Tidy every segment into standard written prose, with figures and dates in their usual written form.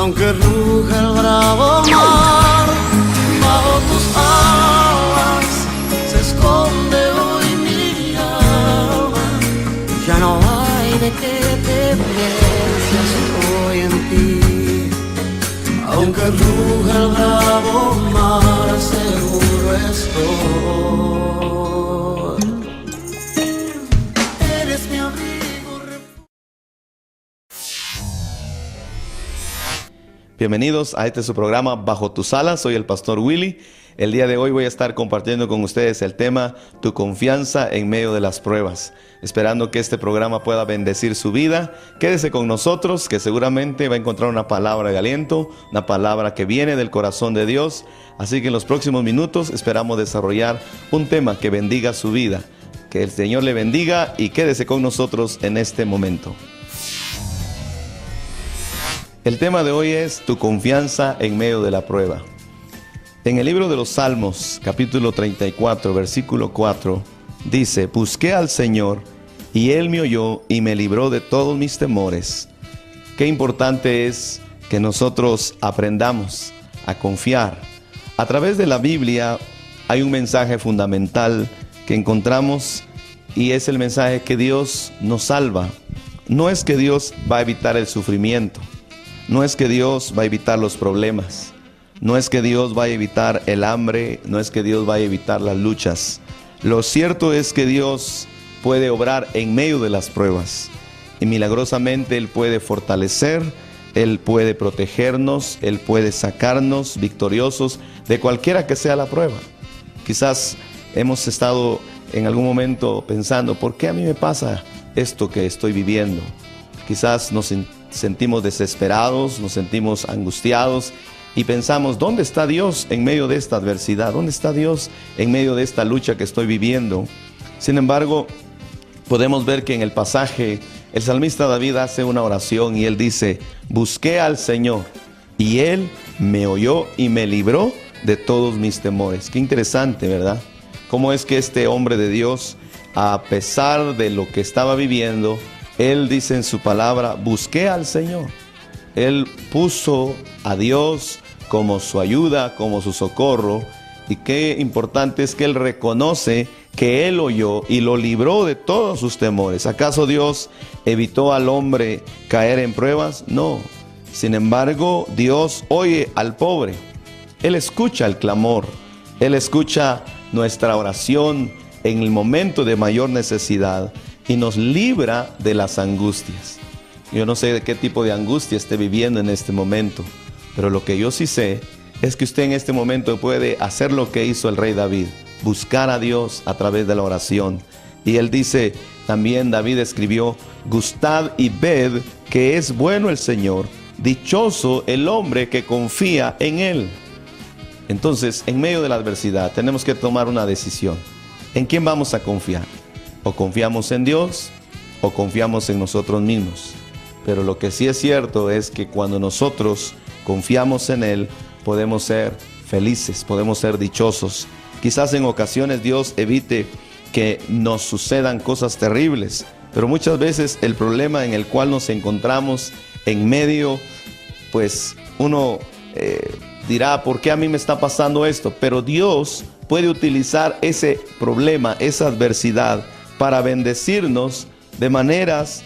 Aunque ruja el bravo mar, bajo tus alas se esconde hoy mi alma. Ya no hay de qué te piensas hoy en ti. Aunque ruja el bravo mar, seguro estoy. Eres mi abrigo. Bienvenidos a su programa Bajo tus alas. Soy el pastor Willy. El día de hoy voy a estar compartiendo con ustedes el tema Tu confianza en medio de las pruebas. Esperando que este programa pueda bendecir su vida. Quédese con nosotros, que seguramente va a encontrar una palabra de aliento, una palabra que viene del corazón de Dios. Así que en los próximos minutos esperamos desarrollar un tema que bendiga su vida. Que el Señor le bendiga y quédese con nosotros en este momento. El tema de hoy es Tu confianza en medio de la prueba. En el libro de los Salmos, capítulo 34, versículo 4, dice: Busqué al Señor, y Él me oyó y me libró de todos mis temores. Qué importante es que nosotros aprendamos a confiar. A través de la Biblia hay un mensaje fundamental que encontramos, y es el mensaje que Dios nos salva. No es que Dios va a evitar el sufrimiento. No es que Dios va a evitar los problemas, no es que Dios va a evitar el hambre, no es que Dios va a evitar las luchas. Lo cierto es que Dios puede obrar en medio de las pruebas y milagrosamente Él puede fortalecer, Él puede protegernos, Él puede sacarnos victoriosos de cualquiera que sea la prueba. Quizás hemos estado en algún momento pensando: ¿por qué a mí me pasa esto que estoy viviendo? Quizás nos sentimos desesperados, nos sentimos angustiados y pensamos: ¿dónde está Dios en medio de esta adversidad? ¿Dónde está Dios en medio de esta lucha que estoy viviendo? Sin embargo, podemos ver que en el pasaje el salmista David hace una oración y él dice: busqué al Señor y Él me oyó y me libró de todos mis temores. Qué interesante, ¿verdad? Cómo es que este hombre de Dios, a pesar de lo que estaba viviendo, él dice en su palabra: busqué al Señor. Él puso a Dios como su ayuda, como su socorro. Y qué importante es que él reconoce que Él oyó y lo libró de todos sus temores. ¿Acaso Dios evitó al hombre caer en pruebas? No. Sin embargo, Dios oye al pobre. Él escucha el clamor. Él escucha nuestra oración en el momento de mayor necesidad y nos libra de las angustias. Yo no sé de qué tipo de angustia esté viviendo en este momento, pero lo que yo sí sé es que usted en este momento puede hacer lo que hizo el rey David: buscar a Dios a través de la oración. Y él dice, también David escribió: gustad y ved que es bueno el Señor, dichoso el hombre que confía en Él. Entonces, en medio de la adversidad tenemos que tomar una decisión. ¿En quién vamos a confiar? O confiamos en Dios o confiamos en nosotros mismos. Pero lo que sí es cierto es que cuando nosotros confiamos en Él, podemos ser felices, podemos ser dichosos. Quizás en ocasiones Dios evite que nos sucedan cosas terribles, pero muchas veces el problema en el cual nos encontramos en medio, pues uno dirá: ¿por qué a mí me está pasando esto? Pero Dios puede utilizar ese problema, esa adversidad, para bendecirnos de maneras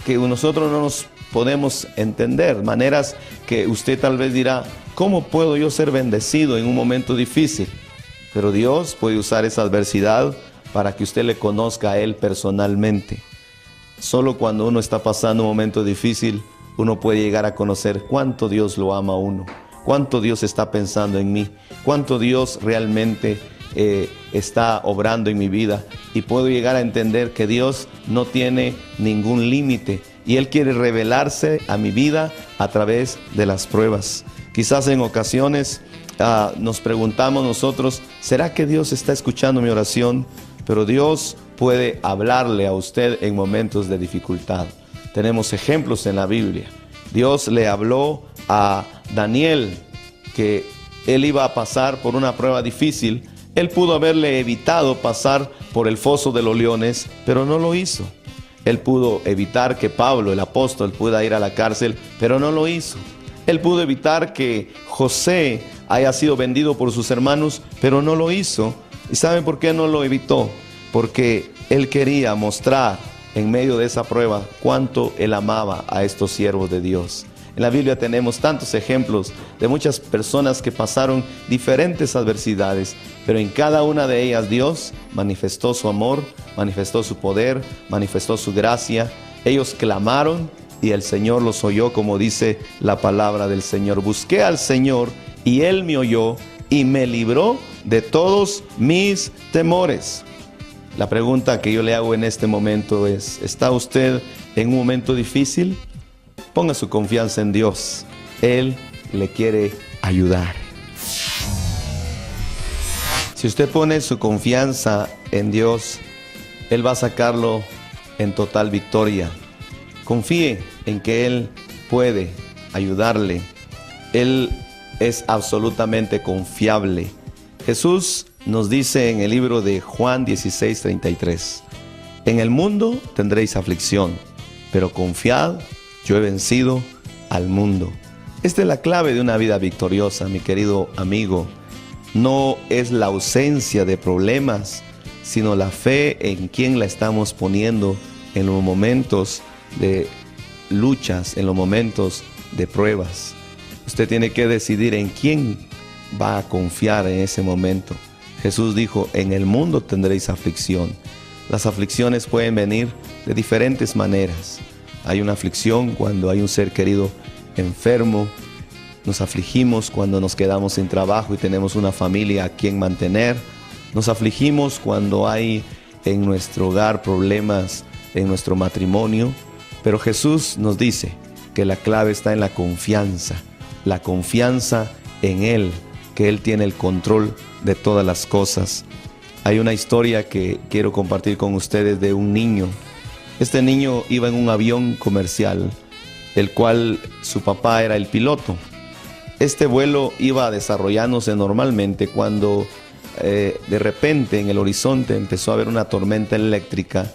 que nosotros no nos podemos entender, maneras que usted tal vez dirá: ¿cómo puedo yo ser bendecido en un momento difícil? Pero Dios puede usar esa adversidad para que usted le conozca a Él personalmente. Solo cuando uno está pasando un momento difícil, uno puede llegar a conocer cuánto Dios lo ama a uno, cuánto Dios está pensando en mí, cuánto Dios realmente está obrando en mi vida, y puedo llegar a entender que Dios no tiene ningún límite y Él quiere revelarse a mi vida a través de las pruebas. Quizás en ocasiones nos preguntamos nosotros: ¿será que Dios está escuchando mi oración? Pero Dios puede hablarle a usted en momentos de dificultad. Tenemos ejemplos en la Biblia. Dios le habló a Daniel que él iba a pasar por una prueba difícil. Él pudo haberle evitado pasar por el foso de los leones, pero no lo hizo. Él pudo evitar que Pablo, el apóstol, pueda ir a la cárcel, pero no lo hizo. Él pudo evitar que José haya sido vendido por sus hermanos, pero no lo hizo. ¿Y saben por qué no lo evitó? Porque Él quería mostrar en medio de esa prueba cuánto Él amaba a estos siervos de Dios. En la Biblia tenemos tantos ejemplos de muchas personas que pasaron diferentes adversidades, pero en cada una de ellas Dios manifestó su amor, manifestó su poder, manifestó su gracia. Ellos clamaron y el Señor los oyó, como dice la palabra del Señor. Busqué al Señor y Él me oyó y me libró de todos mis temores. La pregunta que yo le hago en este momento es: ¿está usted en un momento difícil? Ponga su confianza en Dios. Él le quiere ayudar. Si usted pone su confianza en Dios, Él va a sacarlo en total victoria. Confíe en que Él puede ayudarle. Él es absolutamente confiable. Jesús nos dice en el libro de Juan 16:33: en el mundo tendréis aflicción, pero confiad, yo he vencido al mundo. Esta es la clave de una vida victoriosa, mi querido amigo. No es la ausencia de problemas, sino la fe en quien la estamos poniendo en los momentos de luchas, en los momentos de pruebas. Usted tiene que decidir en quién va a confiar en ese momento. Jesús dijo: en el mundo tendréis aflicción. Las aflicciones pueden venir de diferentes maneras. Hay una aflicción cuando hay un ser querido enfermo. Nos afligimos cuando nos quedamos sin trabajo y tenemos una familia a quien mantener. Nos afligimos cuando hay en nuestro hogar problemas en nuestro matrimonio. Pero Jesús nos dice que la clave está en la confianza en Él, que Él tiene el control de todas las cosas. Hay una historia que quiero compartir con ustedes de un niño. Este niño iba en un avión comercial, el cual su papá era el piloto. Este vuelo iba desarrollándose normalmente cuando de repente en el horizonte empezó a haber una tormenta eléctrica,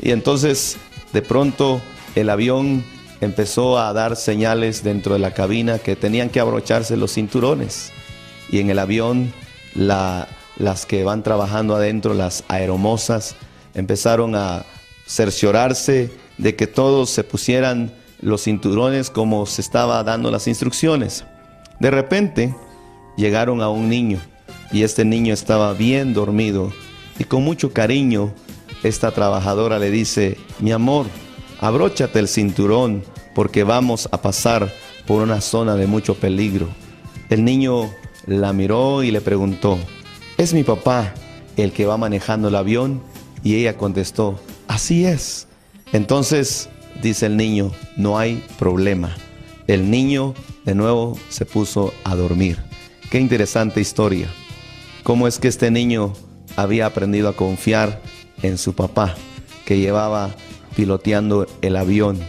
y entonces de pronto el avión empezó a dar señales dentro de la cabina que tenían que abrocharse los cinturones. Y en el avión las que van trabajando adentro, las aeromosas, empezaron a cerciorarse de que todos se pusieran los cinturones como se estaba dando las instrucciones. De repente llegaron a un niño, y este niño estaba bien dormido, y con mucho cariño esta trabajadora le dice: mi amor, abróchate el cinturón porque vamos a pasar por una zona de mucho peligro. El niño la miró y le preguntó: ¿es mi papá el que va manejando el avión? Y ella contestó: así es. Entonces dice el niño: no hay problema. El niño de nuevo se puso a dormir. Qué interesante historia. Cómo es que este niño había aprendido a confiar en su papá, que llevaba piloteando el avión.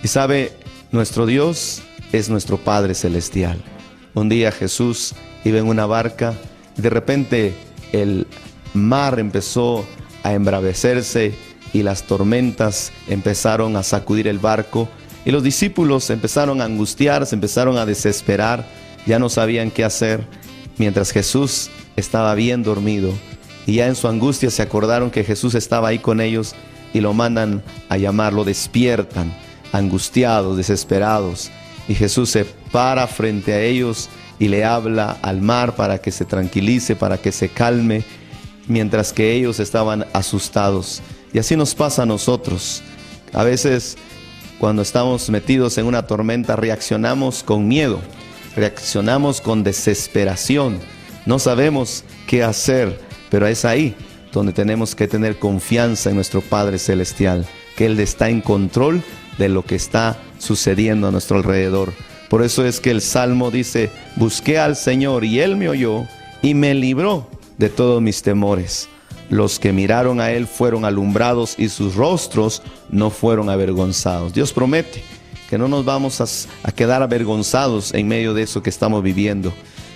Y sabe, nuestro Dios es nuestro Padre Celestial. Un día Jesús iba en una barca y de repente el mar empezó a embravecerse y las tormentas empezaron a sacudir el barco, y los discípulos empezaron a angustiar, se empezaron a desesperar, ya no sabían qué hacer, mientras Jesús estaba bien dormido. Y ya en su angustia se acordaron que Jesús estaba ahí con ellos y lo mandan a llamar, lo despiertan, angustiados, desesperados. Y Jesús se para frente a ellos y le habla al mar para que se tranquilice, para que se calme, mientras que ellos estaban asustados. Y así nos pasa a nosotros. A veces cuando estamos metidos en una tormenta reaccionamos con miedo, reaccionamos con desesperación. No sabemos qué hacer, pero es ahí donde tenemos que tener confianza en nuestro Padre Celestial, que Él está en control de lo que está sucediendo a nuestro alrededor. Por eso es que el Salmo dice: busqué al Señor y Él me oyó y me libró de todos mis temores. Los que miraron a Él fueron alumbrados y sus rostros no fueron avergonzados. Dios promete que no nos vamos a quedar avergonzados en medio de eso que estamos viviendo.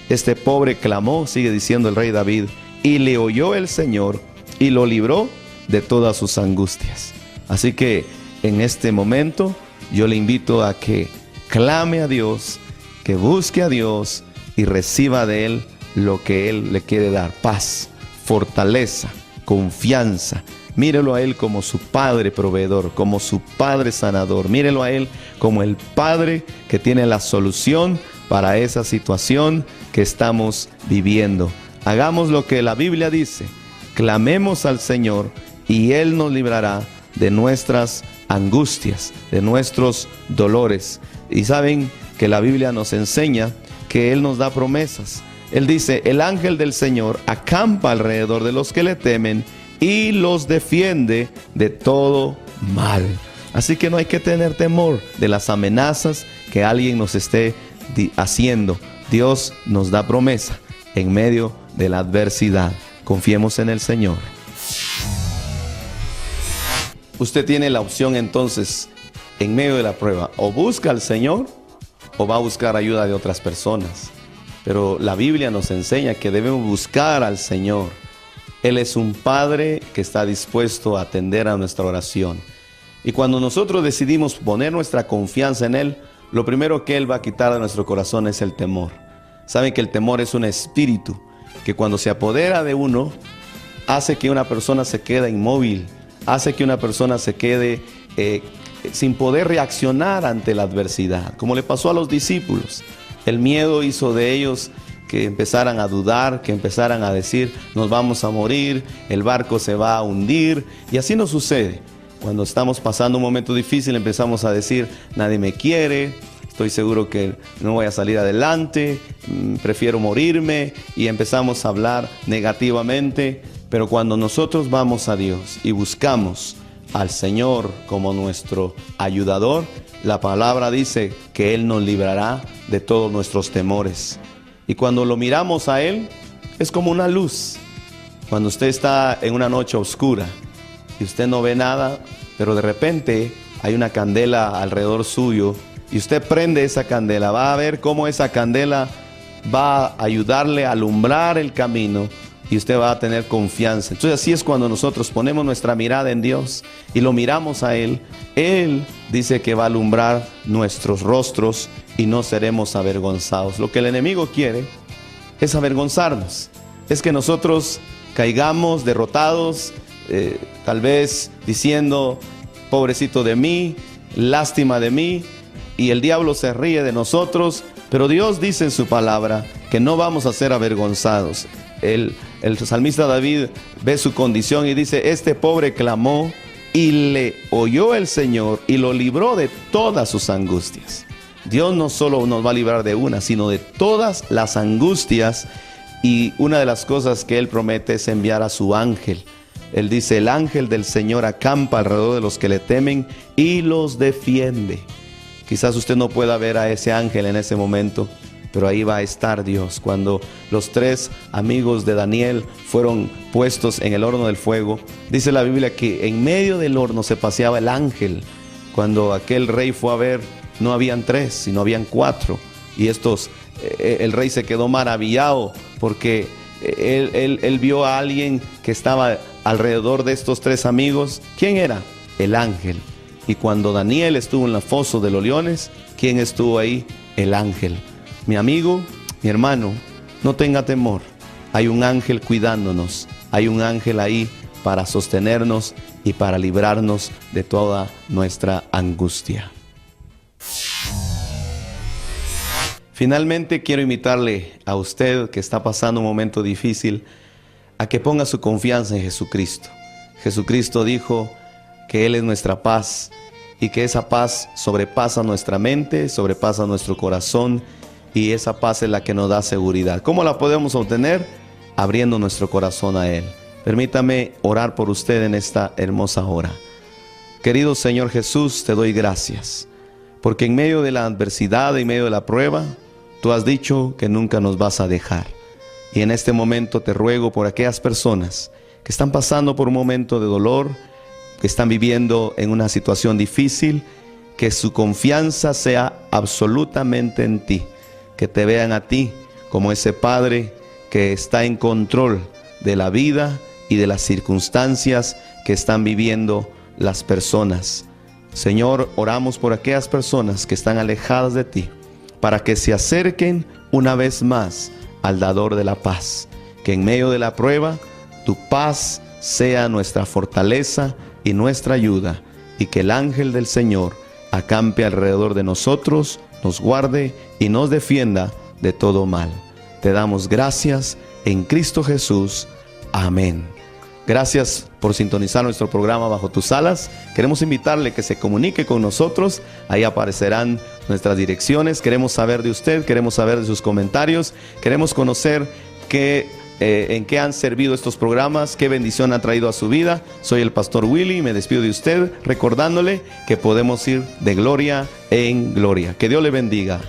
Este pobre clamó, sigue diciendo el rey David, y le oyó el Señor y lo libró de todas sus angustias. Así que en este momento yo le invito a que clame a Dios, que busque a Dios y reciba de Él lo que Él le quiere dar: paz, fortaleza, confianza. Mírelo a Él como su Padre proveedor, como su Padre sanador. Mírelo a Él como el Padre que tiene la solución para esa situación que estamos viviendo. Hagamos lo que la Biblia dice: clamemos al Señor y Él nos librará de nuestras angustias, de nuestros dolores. Y saben que la Biblia nos enseña que Él nos da promesas. Él dice: el ángel del Señor acampa alrededor de los que le temen y los defiende de todo mal. Así que no hay que tener temor de las amenazas que alguien nos esté haciendo. Dios nos da promesa en medio de la adversidad. Confiemos en el Señor. Usted tiene la opción entonces, en medio de la prueba: o busca al Señor o va a buscar ayuda de otras personas. Pero la Biblia nos enseña que debemos buscar al Señor. Él es un Padre que está dispuesto a atender a nuestra oración. Y cuando nosotros decidimos poner nuestra confianza en Él, lo primero que Él va a quitar de nuestro corazón es el temor. Saben que el temor es un espíritu que cuando se apodera de uno, hace que una persona se quede inmóvil, hace que una persona se quede sin poder reaccionar ante la adversidad, como le pasó a los discípulos. El miedo hizo de ellos que empezaran a dudar, que empezaran a decir: nos vamos a morir, el barco se va a hundir. Y así nos sucede. Cuando estamos pasando un momento difícil, empezamos a decir: nadie me quiere, estoy seguro que no voy a salir adelante, prefiero morirme, y empezamos a hablar negativamente. Pero cuando nosotros vamos a Dios y buscamos al Señor como nuestro ayudador, la palabra dice que Él nos librará de todos nuestros temores. Y cuando lo miramos a Él, es como una luz. Cuando usted está en una noche oscura y usted no ve nada, pero de repente hay una candela alrededor suyo y usted prende esa candela, va a ver cómo esa candela va a ayudarle a alumbrar el camino y usted va a tener confianza. Entonces así es cuando nosotros ponemos nuestra mirada en Dios y lo miramos a Él. Él dice que va a alumbrar nuestros rostros y no seremos avergonzados. Lo que el enemigo quiere es avergonzarnos, es que nosotros caigamos derrotados, tal vez diciendo: pobrecito de mí, lástima de mí, y el diablo se ríe de nosotros. Pero Dios dice en su palabra que no vamos a ser avergonzados. El salmista David ve su condición y dice: este pobre clamó y le oyó el Señor y lo libró de todas sus angustias. Dios no solo nos va a librar de una, sino de todas las angustias. Y una de las cosas que Él promete es enviar a su ángel. Él dice: el ángel del Señor acampa alrededor de los que le temen y los defiende. Quizás usted no pueda ver a ese ángel en ese momento, pero ahí va a estar Dios. Cuando los 3 amigos de Daniel fueron puestos en el horno del fuego, dice la Biblia que en medio del horno se paseaba el ángel. Cuando aquel rey fue a ver, no habían 3, sino habían 4. Y el rey se quedó maravillado porque él vio a alguien que estaba alrededor de estos 3 amigos. ¿Quién era? El ángel. Y cuando Daniel estuvo en la foso de los leones, ¿quién estuvo ahí? El ángel. Mi amigo, mi hermano, no tenga temor. Hay un ángel cuidándonos. Hay un ángel ahí para sostenernos y para librarnos de toda nuestra angustia. Finalmente quiero invitarle a usted que está pasando un momento difícil a que ponga su confianza en Jesucristo. Jesucristo dijo que Él es nuestra paz y que esa paz sobrepasa nuestra mente, sobrepasa nuestro corazón, y esa paz es la que nos da seguridad. ¿Cómo la podemos obtener? Abriendo nuestro corazón a Él. Permítame orar por usted en esta hermosa hora. Querido Señor Jesús, te doy gracias, porque en medio de la adversidad, en medio de la prueba, tú has dicho que nunca nos vas a dejar. Y en este momento te ruego por aquellas personas que están pasando por un momento de dolor, que están viviendo en una situación difícil, que su confianza sea absolutamente en ti, que te vean a ti como ese Padre que está en control de la vida y de las circunstancias que están viviendo las personas. Señor, oramos por aquellas personas que están alejadas de ti. para que se acerquen una vez más al dador de la paz. Que en medio de la prueba, tu paz sea nuestra fortaleza y nuestra ayuda, y que el ángel del Señor acampe alrededor de nosotros, nos guarde y nos defienda de todo mal. Te damos gracias en Cristo Jesús. Amén. Gracias por sintonizar nuestro programa Bajo tus alas. Queremos invitarle que se comunique con nosotros. Ahí aparecerán nuestras direcciones. Queremos saber de usted, queremos saber de sus comentarios. Queremos conocer en qué han servido estos programas, qué bendición ha traído a su vida. Soy el pastor Willy, me despido de usted recordándole que podemos ir de gloria en gloria. Que Dios le bendiga.